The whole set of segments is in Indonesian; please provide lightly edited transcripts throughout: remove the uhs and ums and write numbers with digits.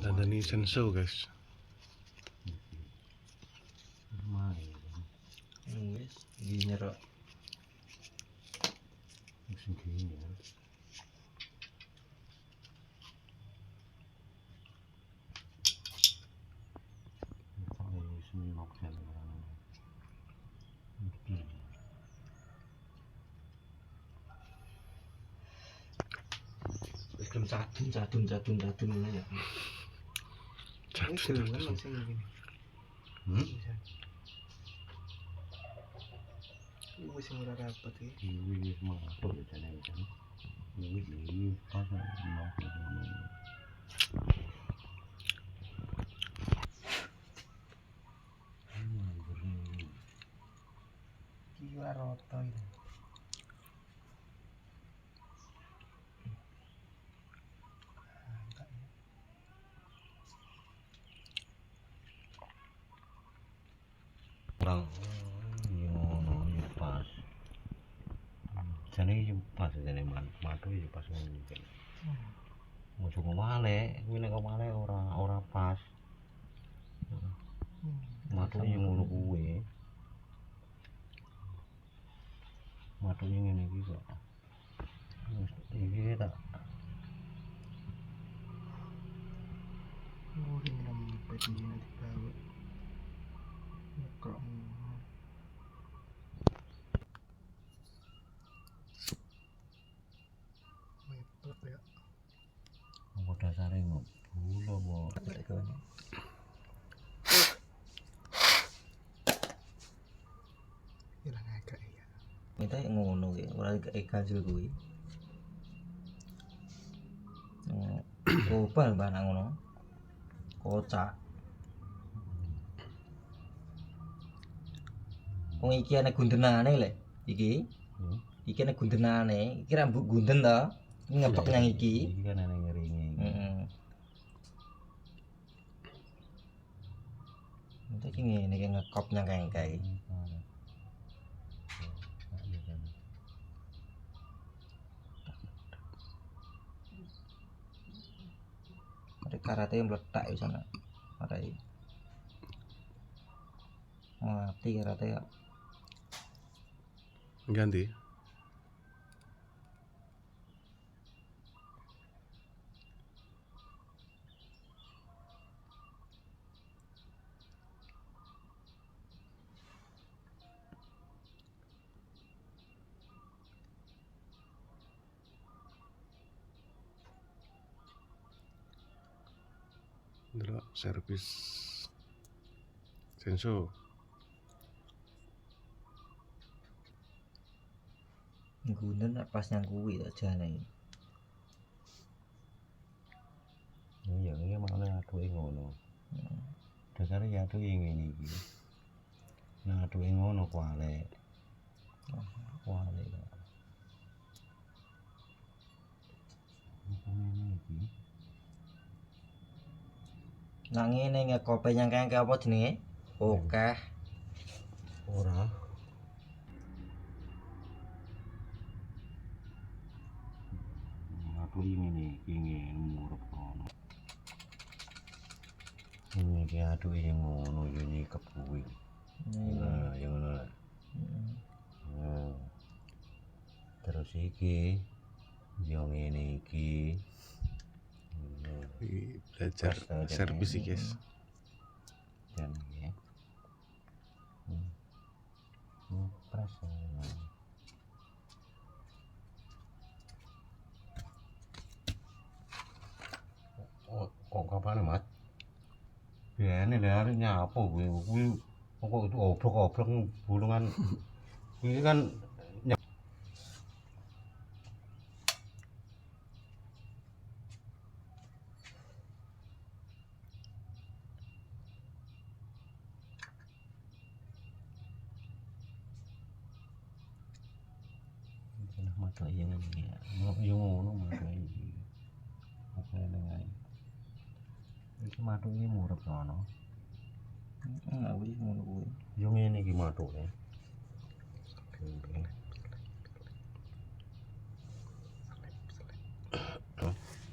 Dandani senso guys. Wis iki nyerok. Musim gini ya. Wis gelem cadun ya. Wis gelem kan sing ngene. Wis sing ora rapat iki. Wis mantuk ya jane kan. Wis pas mau Iki ora rata iki. orang ngono ya pas. Jane iki pas jane matu ya pas ngono iki. Ojo ngomale, kuwi nek ngomale ora pas. Matu yo ngono kuwi. Matu yo ngene iki kok. Iki tak Ora nempet iki nek dibawa. Kok mepet ya. apa dasare ngebul apa Tekan. Ilang agak ya. Kita ngono ya, ora ikan juga kuwi. Opal banang ngono. Kocak. Wong iki ana gundenane lek. Iki ana gundenane, iki rambut gunden to. Ngepek nang iki. Iki kan ana ngeringe. Untuk ini ngekop nang kengkai. Ada karate yang meletak di sana. Ada ini. Mati karate ya. Ganti. Delok servis senso. Gunden pas nang kuwi to jane. Iya, iki makane atuke ngono. Dasare ya atuke ngene iki. Nah, atuke ngono kuale. Kuale. Nang ngene ngekope nang kengkai apa jenenge? Oke. Ora. Atuke ngene iki ngene murep kono. Ini ki atuke ngono yo nyikep kuwi. Nah, yang ngono. Terus iki yo ngene iki. Belajar servis iki guys. Dan ya. Pres. Kok kapan Mas? Biane lha nyapo kuwi kok itu obrok-obrok bulungan. Kuwi kan mata yang ini ya, yang ngono mata ini, apa yang lain? Iki matu ini murah sono. Wis ngono kuwi. Yang ini ki matu ya.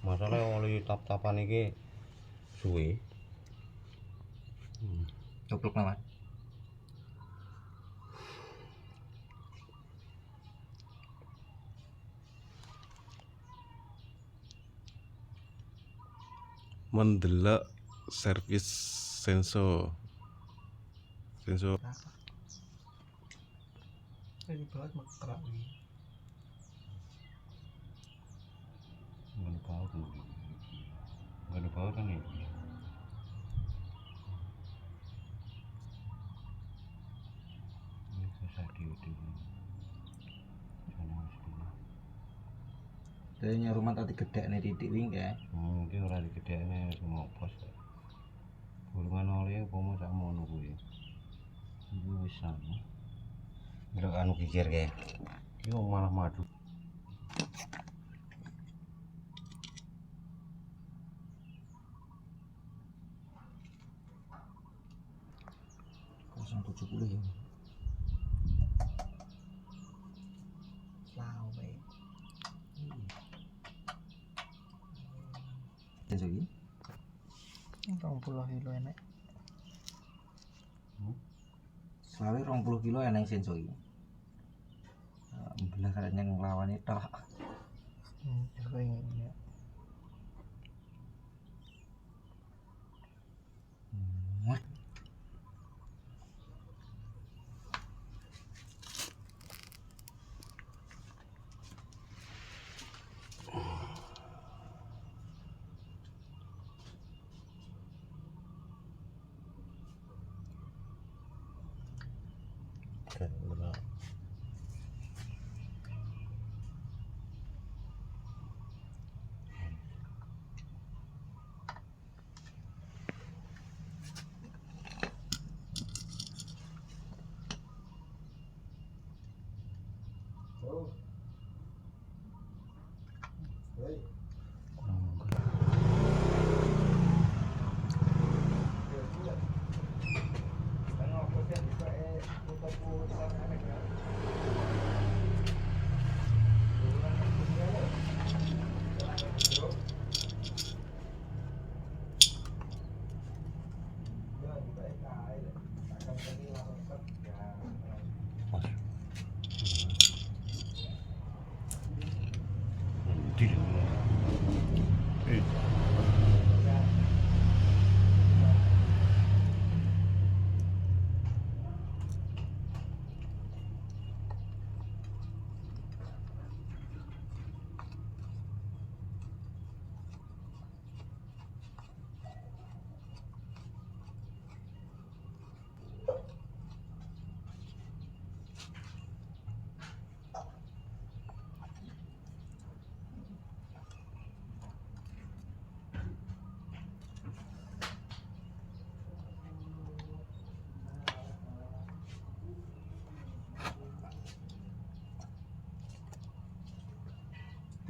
Masalah oleh tap-tapan iki suwe. Coplok nama. Mendelok servis sensor. Ini banget makrak nih. Nggak tahu tuh. Nggak tahu kan ya. Ini susah diutuh. Kayaknya rumah tadi gede nih titik wing ya. Mungkin ora digedhekne semua pos. Burungan oleh apa mau sak mono kuwi. Iki wis anu. Ndelok anu kikir kae. Yo malah madu. Kosong 70 ya. Wow, baik. Sensor ini 20 kilo enek. selawe 20 kilo enek sensor ini. Belah karena ngelawan itu. Juga ini ya. Oke, udah.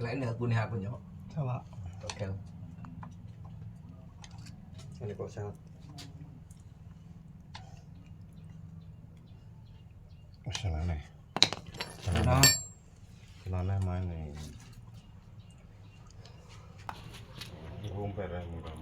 Lain ya punya aku nyok. Coba. Oke. Ini kok sel. Masalahnya. Nah, Celana mana ini? Rumput ya murah.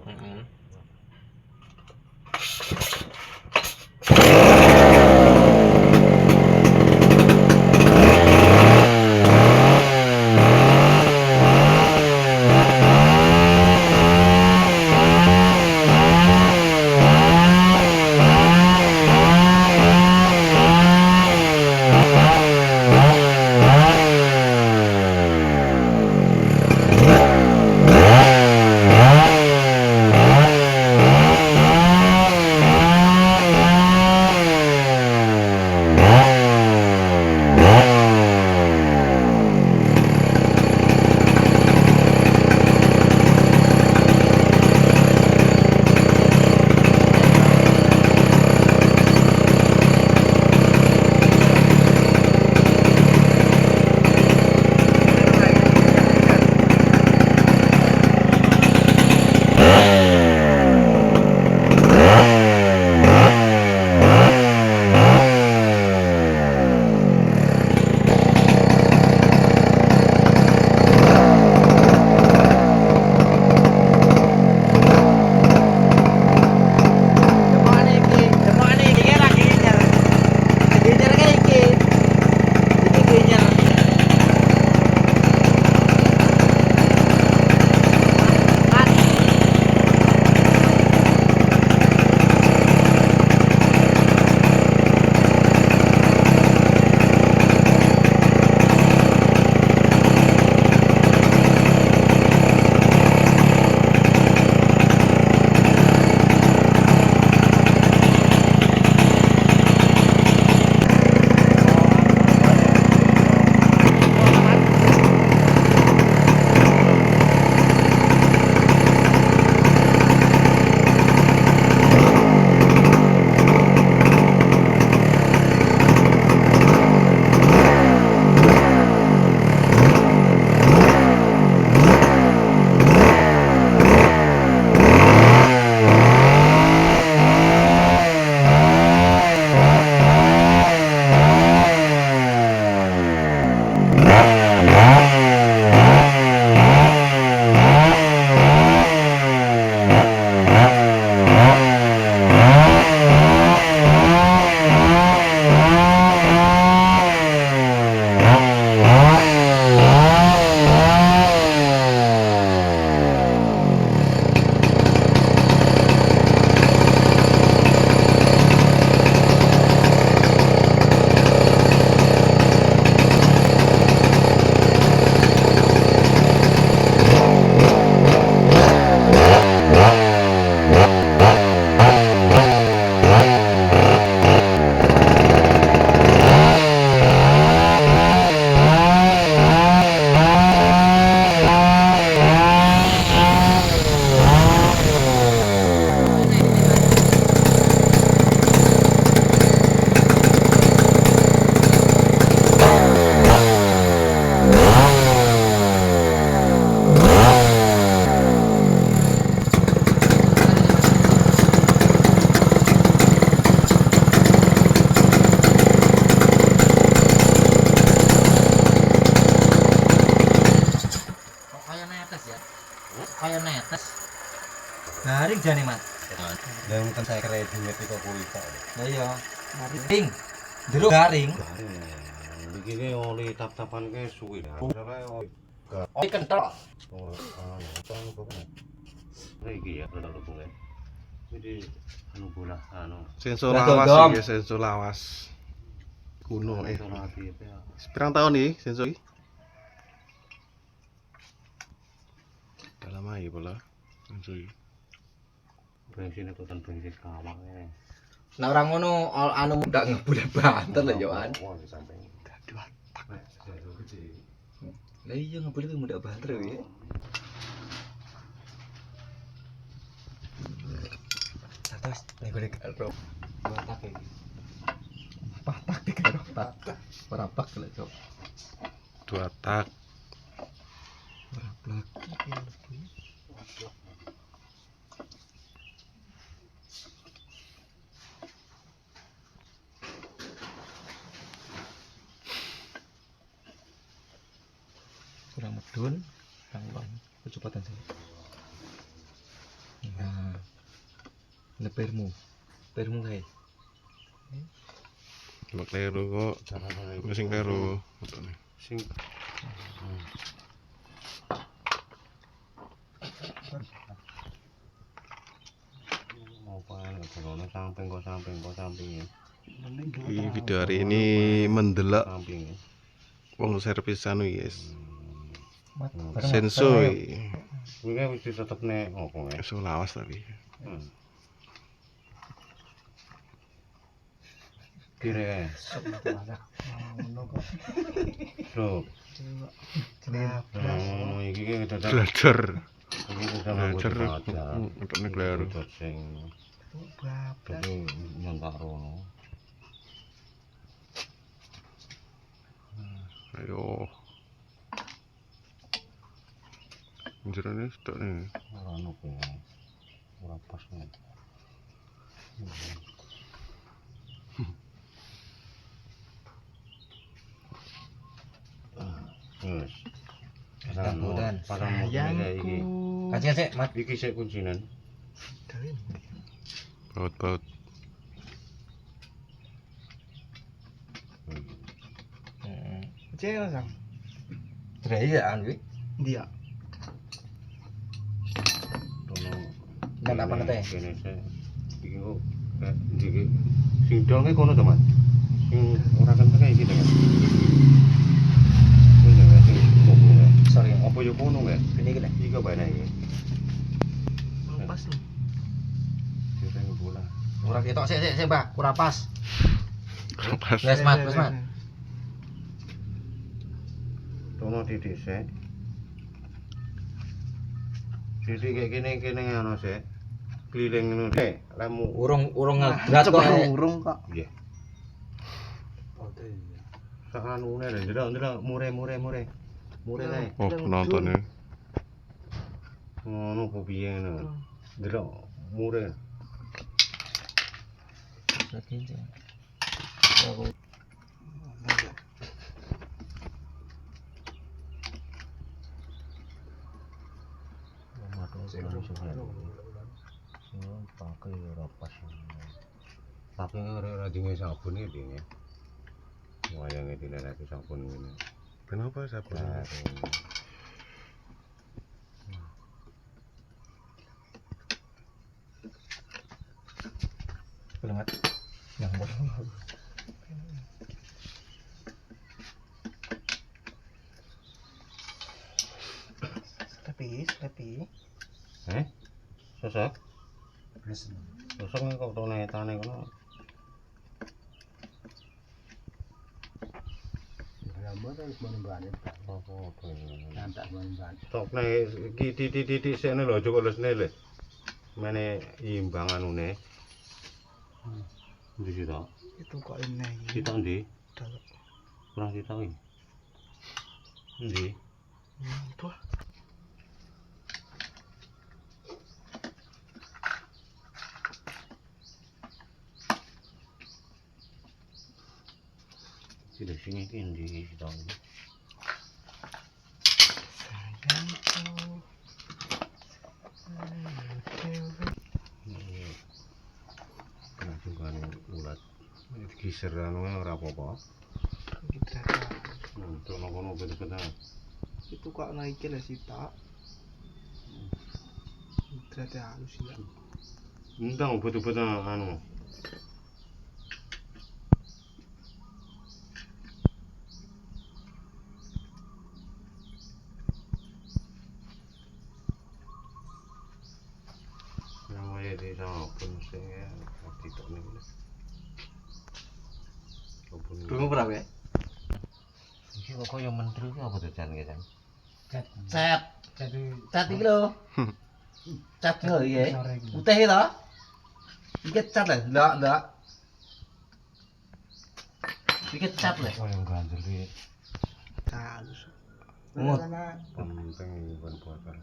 kaya netes. Garing jane, Mas. Yang kan saya kira di metu kok kuwi kok. Lah iya. Garing. Jeruk garing. Iki ki oli tap-tapan ke suwi. Oh, kental. Iki ya kalau bunga. Jadi anu bola anu. Sensor Lah, lawas dodom. iki, sensor lawas. Kuno Lagi apa ya? Pirang tahun nih sensor iki? Udah lama ya pula sensor iki. Bensin itu kan bensin kawang ya. Nah orang ngono anu muda ngebule banter lah Yohan. Wah, di samping. Lah iya ngebule itu muda banter ya. Terus nek golek karo batak iki. Batak dikaro batak. Ora bak lek cok. 2 tak. Ora blak. Kurang medun, kurang long, kecepatan saya. Nah, lepermu kayak. Mbak kleru kok. Sing kleru. Sing mau pan kalau samping kok samping ya. Di video hari ini mendelok Samping ya. wong servis anu guys. Bareng, Senso bareng, iki. Kuwi kan wis ditetepne opo ya. Sensor lawas tapi. Kira Ngono kok. Bro, Celap. ngono iki ki dadak Belajar. iki dadak Belajar. aja. Untuk nek kleru. Sing Bablas. itu nyontak rono. Ayo. Jerone stok nih. Ora ono kuwi. Ora pas nih. Wes. Rambutan. Pasang mobil kayak iki. Kasih sik, Mas. Iki sik kuncinan. Baut-baut. Heeh. Cek sang. Drai ya anu iki. Dia. Rono. Nek apa nete? Kene sik. Iki kok kayak iki sing dol ki kono to, Mas. Sing ora kenteng kayak iki to, Mas. Ini ya sing kono ya. Sorry, Apa yo kono ya? ini iki lek. Iki bae iki. Pas lu. Kita bola. Ora ketok sik, Mbak. Ora pas. Pas. Wes, Mas, wes, Mas. Tono titik sik. Titik kayak kene ngono sik. Keliling ngono sik. Lemu. Urung ngedrat kok. Urung kok. Iya. Sakanune lho, ndelok mure. Mure kae. Oh, penontonnya. Ngono ku piye ngono. Ndelok mure. Lagi sih. Pakai ora pas. Pakai ora dinge sabun iki dinge. Wayange dileleki sabun ngene. Kenapa sabun? Kelemat. Yang bodoh. Tapi. Sosok? Sosok kok to netane kono. Tok nek iki titik-titik sene lho aja kok lesne le. Mene imbang anune. Ndi sita? Itu kok ini. Sita ndi? Dalek. Kurang sita iki. Ndi? Tuh. Tidak sini iki ndi sita iki. Sayangku. giser anu ora apa-apa. Gitu aja. Untuk kono betul-betul. Itu kok naik lah sih tak. Ternyata halus ya. Entang betul-betul anu. Namanya di sana pun saya tidak nih. Belum berapa ya? Iki kok yang menteri iki apa tuh Jan iki Jan? Cat. Cat iki lho. Cat lho iki. Putih iki lho. Iki cat lho. Ndak. Iki cat lho. Oh yang ganjel iki. Halus. Mut. Penting bukan buatan.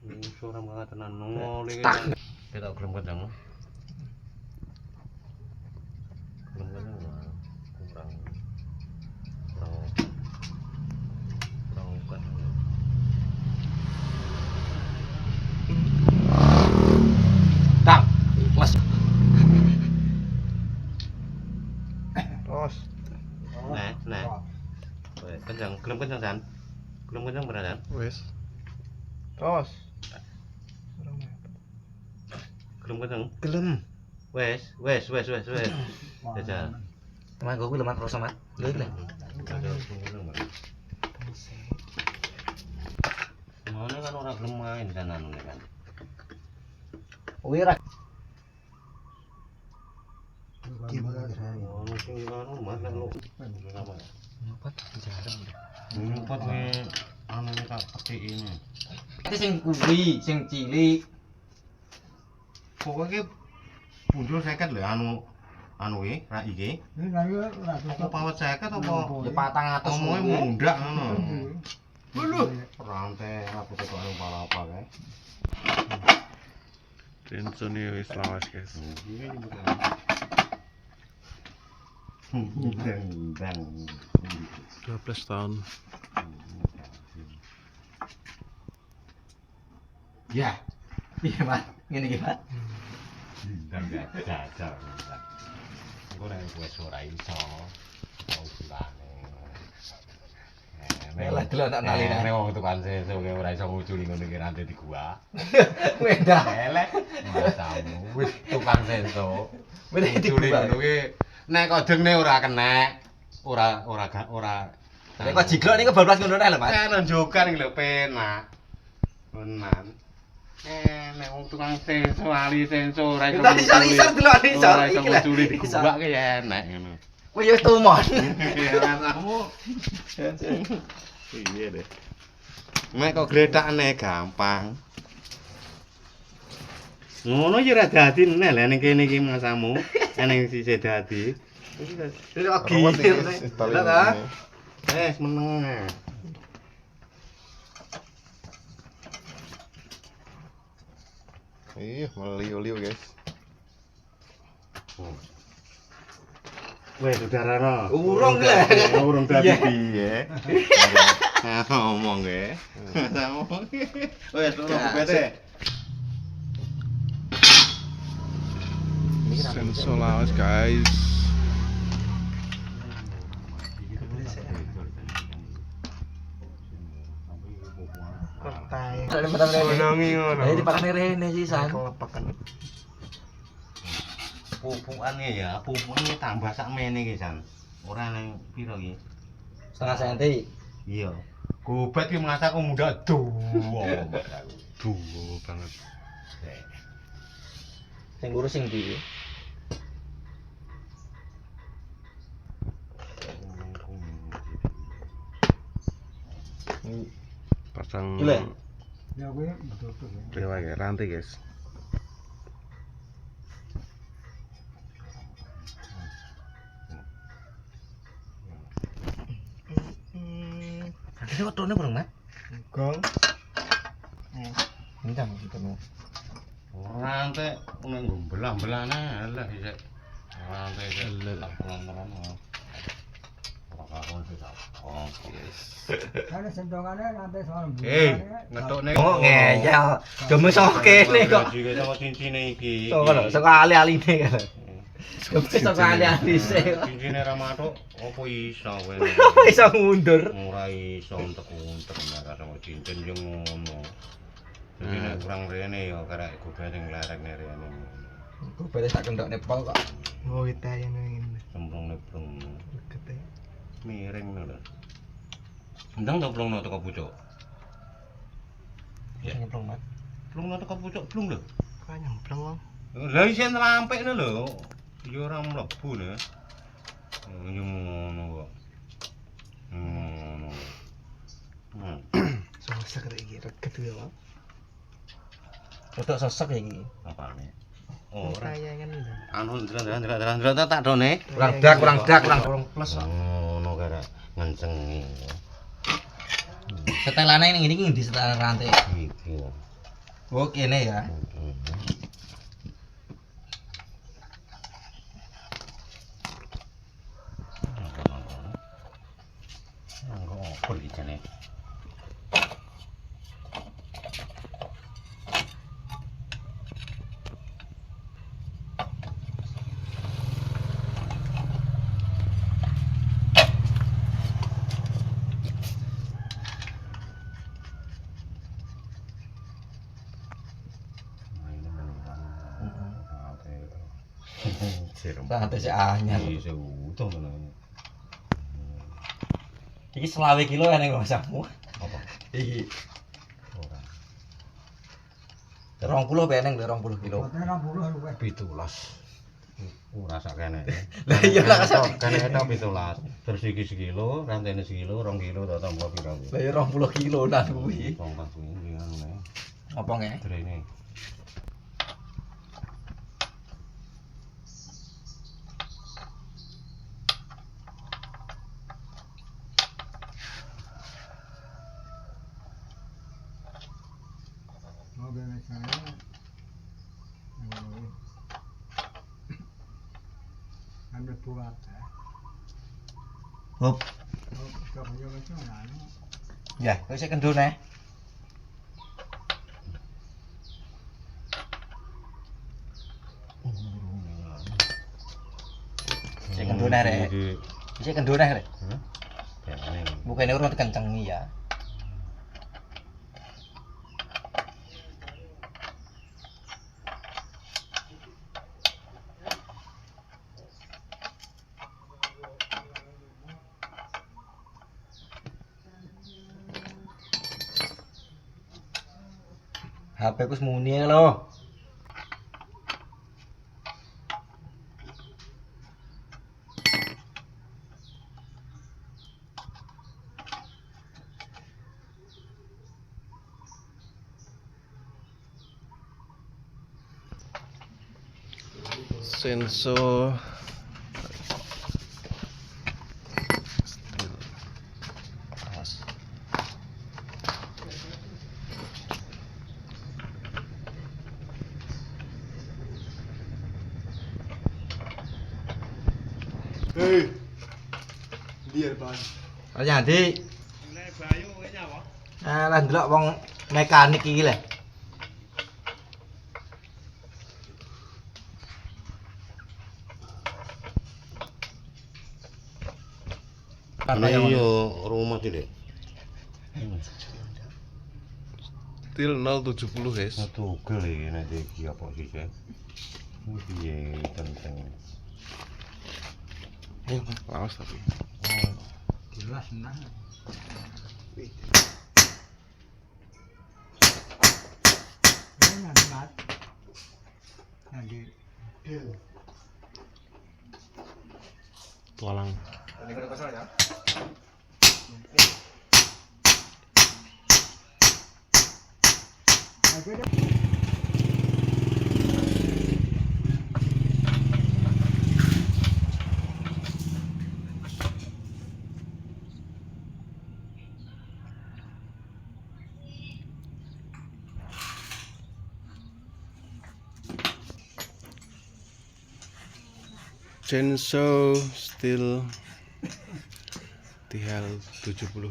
Ini suara banget tenan nongol iki. Tak. Kita gelem kadang. Gelem kadang kurang kan. Tang. Mas. Terus. Nah. Kencang, gelem kencang Jan. Gelem kencang bener Jan. Wes. Terus. Gelem kencang. Gelem. Wes. Jajal. Emang gue lemat terus sama. Lho iki lho. Mana kan orang gelem main kan anu kan. Wira. Oh, sing anu mas kan lu. Apa? Empat jarang. Ngumpet we anu tak petiki ini. Iki sing kuwi, sing cilik. Pokoke pundul 50 lho anu iki, rak iki. Apa pawet 50 apa? Ya 400 Omonge mundak ngono. Dulu. Rantai aku tekok anu apa kae. Tensione wis lawas guys. Bang. 12 tahun. Ya. Iya, Mas. Ngene iki, Mas. Dan jajal. Engko nek wis ora iso. Tau bulane. Lah delok tak nali. Nek wong tukang seso ora iso nguculi ngono iki rantai di gua. Wedah. Elek. Masamu wis tukang seso. Wis di Nguculi gua. ngono ki nek kodene ora kenek. Ora. Nek kok jiglok niku bablas ngono lho, Mas. Kan njokan iki lho penak. Tenan. Nek wong tukang seso ali seso ora iso. Isor delok isor Ora iso iki lho. nguculi di gua ki ya enek ngono. Kowe yo tumon. Kamu. Iya deh. Nek kok gletakne gampang. Ngono ya ora dadi nek lha ning kene iki masamu, ning sisih dadi. Lho gigir. Lah ta? Meneng. Iya, meliu-liu guys. Weh, saudara. Urung lah. Urung dadi piye? Ngomong ge. Wes, urung bete. Sensor lawas guys. Kertai. Ada petang rene. Gonongi ngono. Ayo dipakane rene sisan. Kelepakan. Pupukane ya, pupukane tambah sak mene iki, San. Ora nang piro iki? Setengah senti. Iya. Gobat ki masak kok muda duwo. Duh banget. Sing ngurus sing ndi? Pasang Gila. Dewa kayak rantai guys. Ada otone bareng, Mas. Gong. Ndang ngono. Rantai nek belah-belahne lha isik. Rantai isik tak pelan-pelan. Ora karuan sih tak. Oke. Ada sendongannya nanti soal Ngetokne. Oh, ngeyel. Deme sok kene kok. Iki sama cincine iki. Sok lho, sok ali-aline kan. Besok kali-kali sih. Cincine ra matuk opo iso kowe. Iso mundur. Ora iso untek-untek nek karo cincin yo ngono. Jadi nek kurang rene yo karek gobel sing lerek rene. Gue beres tak kendok nepal kok. Oh, kita yang ini. Semprong-neprong. Kete. Miring ngono lho. Ndang to plungno teko pucuk. Ya, Nyemplung mat. plungno teko pucuk plung lho. Kok nyemplung, Bang? Lah isen lampik lho. Yo ora mlebu lho. Yo ngono kok. Ngono. Susah kayak gitu, reket ya, Bang. Rodok sosok ya iki. Apane? Ora. Tayangan itu. Anu ndra tak done. Kurang plus kok. Ngono karek ngencengi. Setelane ning ngene iki di setelan rantai. Iki. Oh, kene ya. Enggak apa iki jane. Rantai sik anyar. Iki utuh tenan. Iki 20 kilo ning masamu. Apa? Iki Ora. 20 peneng 20 kilo. Potnya 60 lu, Pak. 17. Ora sakene. Lah iya lah kasar. Kene eta 17. Terus iki sekilo, rantene sekilo, 2 kilo ta tambah pira kuwi. Lah ya 20 kilo nan kuwi. Tongkat kuwi ngono ne. Apa nge? Drene. Mobil saya. Ambil buat ya. Hop. Oh, kaya macam mana? Ya, kowe sik kendhone. Sik kendhone rek. Sik kendhone rek. Kene. Bukane urung kencengi ya. HP ku semuni lho. Senso awas. Hei. Dia, Bang. Aja Dik. Nek Bayu kowe nyapa? Lah ndelok wong mekanik iki lho. Iya, rumah tidak. Til 070 guys. Satu kali nanti kia posisi. Piye tentang. Lawas tapi. Jelas nah. Ini nanti mat. Nanti. Tualang. Oke deh. Chainsaw Steel TL 70.